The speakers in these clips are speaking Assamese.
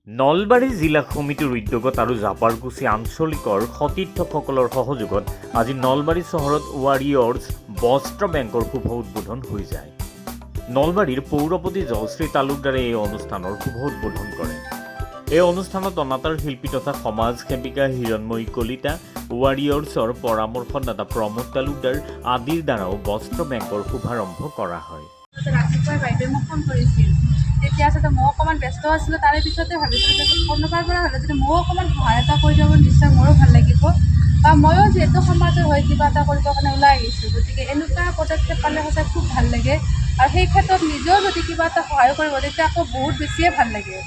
নলবাৰী জিলা সমিতিৰ উদ্যোগত আৰু জাপাৰকুছি আঞ্চলিকৰ সতীৰ্থসকলৰ সহযোগত আজি নলবাৰী চহৰত ৱাৰিয়ৰ্ছ বস্ত্ৰ বেংকৰ শুভ উদ্বোধন হৈ যায়। নলবাৰীৰ পৌৰপতি জয়শ্ৰী তালুকদাৰে এই অনুষ্ঠানৰ শুভ উদ্বোধন কৰে। এই অনুষ্ঠানত অনাতাঁৰ শিল্পী তথা সমাজ সেৱিকা হিৰণময়ী কলিতা, ৱাৰিয়ৰ্ছৰ পৰামৰ্শদাতা প্ৰমোদ তালুকদাৰ আদিৰ দ্বাৰাও বস্ত্ৰ বেংকৰ শুভাৰম্ভ কৰা হয়। ৰাতিপুৱাই বাইদেৱে মোক ফোন কৰিছিল। তেতিয়া আচলতে মই অকণমান ব্যস্ত আছিলোঁ। তাৰে পিছতে ভাবিছিলোঁ যে কোনোবাৰ পৰা হ'লে যদি ময়ো অকণমান সহায় এটা কৰি দিব নিশ্চয় মোৰো ভাল লাগিব, বা ময়ো যিহেতু সমাজৰ হৈ কিবা এটা কৰিবৰ কাৰণে ওলাই আহিছোঁ। গতিকে এনেকুৱা পদক্ষেপ পালে সঁচাই খুব ভাল লাগে, আৰু সেই ক্ষেত্ৰত নিজেও যদি কিবা এটা সহায় কৰিব তেতিয়া আকৌ বহুত বেছিয়ে ভাল লাগে।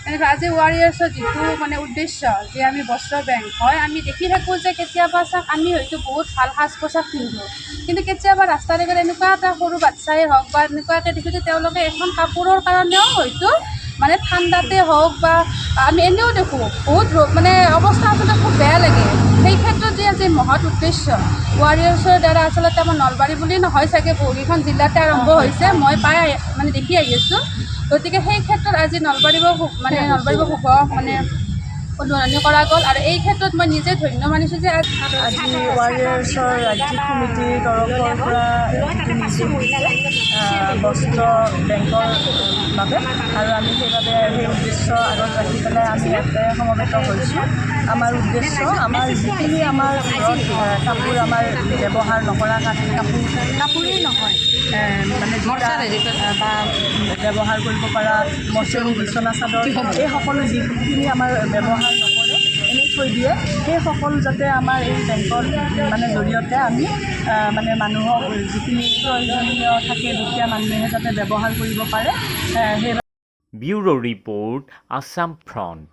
এনেকৈ আজি ৱাৰিয়ৰ্ছৰ যিটো উদ্দেশ্য যে আমি বস্ত্ৰ বেংক হয়, আমি দেখি থাকোঁ যে কেতিয়াবা আমি হয়তো বহুত ভাল সাজ পোছাক পিন্ধোঁ, কিন্তু কেতিয়াবা ৰাস্তাৰে গ'লে এনেকুৱা এটা সৰু বাচ্ছাই হওক বা এনেকুৱাকৈ দেখিছোঁ যে তেওঁলোকে এখন কাপোৰৰ কাৰণেও হয়তো ঠাণ্ডাতে হওক বা আমি এনেও দেখোঁ বহুত অৱস্থা আচলতে খুব বেয়া লাগে। সেই ক্ষেত্ৰত যে আজি মহৎ উদ্দেশ্য ৱাৰিয়ৰ্ছৰ দ্বাৰা আচলতে আমাৰ নলবাৰী বুলি নহয় চাগে, বহুকেইখন জিলাতে আৰম্ভ হৈছে, মই দেখি আহি আছোঁ। গতিকে সেই ক্ষেত্ৰত আজি নলবাৰীব শুভ উদ্বোধনী কৰা গ'ল, আৰু এই ক্ষেত্ৰত মই নিজে ধন্য মানিছোঁ যে আজি ৱাৰিয়ৰ্ছৰ ৰাজ্যিক সমিতিৰ তৰফৰ পৰা বস্ত্ৰ বেংকৰ বাবে, আৰু আমি সেইবাবে সেই উদ্দেশ্য আগত ৰাখি পেলাই আমি ইয়াতে সমবেত হৈছোঁ। আমাৰ উদ্দেশ্য, আমাৰ যিখিনি আমাৰ ঘৰত কাপোৰ আমাৰ ব্যৱহাৰ নকৰা কাপোৰেই নহয়, বা ব্যৱহাৰ কৰিব পৰা মচুৰি বিচনা চাদৰ, এই সকলো যিখিনি আমাৰ ব্যৱহাৰ নকৰে এনেই থৈ দিয়ে, সেই সকলো যাতে আমাৰ এই বেংকৰ জৰিয়তে আমি মানুহক যিখিনি প্ৰয়োজনীয় থাকে দুখীয়া মানুহে যাতে ব্যৱহাৰ কৰিব পাৰে। Bureau report, Assam front.